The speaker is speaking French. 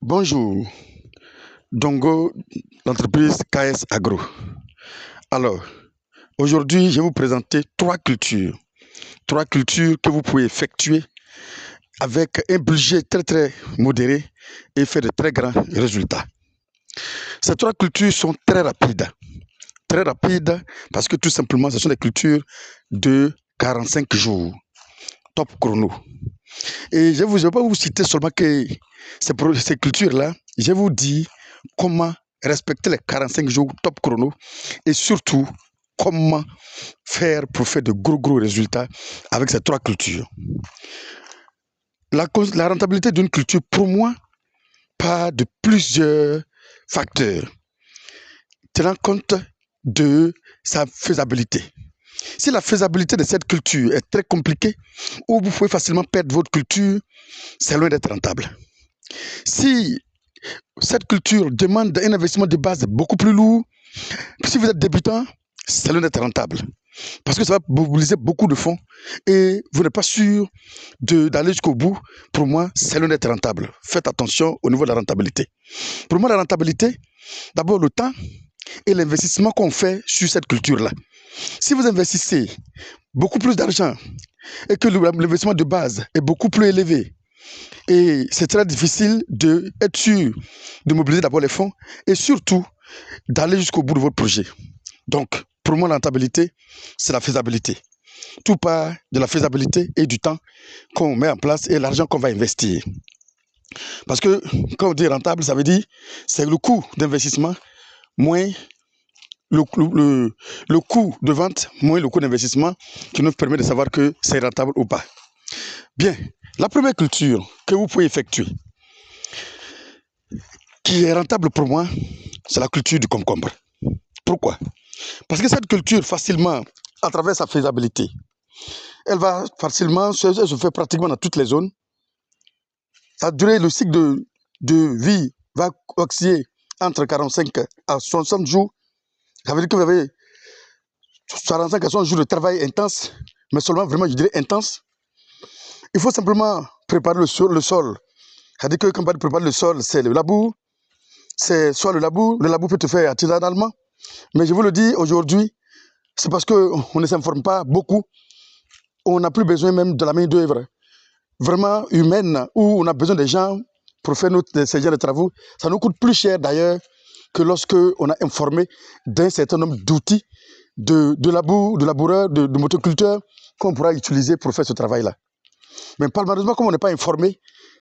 Bonjour, Dongo, l'entreprise KS Agro. Alors, aujourd'hui, je vais vous présenter trois cultures. Trois cultures que vous pouvez effectuer avec un budget très modéré et faire de très grands résultats. Ces trois cultures sont très rapides. Très rapides parce que tout simplement, ce sont des cultures de 45 jours. Top chrono. Et je ne vais pas vous citer seulement que ces cultures-là, je vous dis comment respecter les 45 jours top chrono et surtout comment faire pour faire de gros résultats avec ces trois cultures. La rentabilité d'une culture, pour moi, part de plusieurs facteurs tenant compte de sa faisabilité. Si la faisabilité de cette culture est très compliquée, ou vous pouvez facilement perdre votre culture, c'est loin d'être rentable. Si cette culture demande un investissement de base beaucoup plus lourd, si vous êtes débutant, c'est loin d'être rentable. Parce que ça va mobiliser beaucoup de fonds et vous n'êtes pas sûr d'aller jusqu'au bout. Pour moi, c'est loin d'être rentable. Faites attention au niveau de la rentabilité. Pour moi, la rentabilité, d'abord le temps et l'investissement qu'on fait sur cette culture-là. Si vous investissez beaucoup plus d'argent et que l'investissement de base est beaucoup plus élevé, et c'est très difficile d'être sûr de mobiliser d'abord les fonds et surtout d'aller jusqu'au bout de votre projet. Donc, pour moi, la rentabilité, c'est la faisabilité. Tout part de la faisabilité et du temps qu'on met en place et l'argent qu'on va investir. Parce que quand on dit rentable, ça veut dire c'est le coût d'investissement moins le coût de vente moins le coût d'investissement qui nous permet de savoir que c'est rentable ou pas. Bien, la première culture que vous pouvez effectuer, qui est rentable pour moi, c'est la culture du concombre. Pourquoi? Parce que cette culture, facilement, à travers sa faisabilité, elle va facilement se faire pratiquement dans toutes les zones. Sa durée, le cycle de vie va osciller entre 45 à 60 jours. Ça veut dire que vous avez 45 à 60 jours de travail intense, mais seulement vraiment, je dirais, intense. Il faut simplement préparer le sol. C'est-à-dire que quand on prépare le sol, c'est le labour. C'est soit le labour peut te faire artisanalement. Mais je vous le dis aujourd'hui, c'est parce qu'on ne s'informe pas beaucoup. On n'a plus besoin même de la main d'œuvre vraiment humaine, où on a besoin des gens pour faire ces genres de travaux. Ça nous coûte plus cher d'ailleurs que lorsque on a informé d'un certain nombre d'outils de labour, de laboureurs, de motoculteurs qu'on pourra utiliser pour faire ce travail-là. Mais malheureusement, comme on n'est pas informé,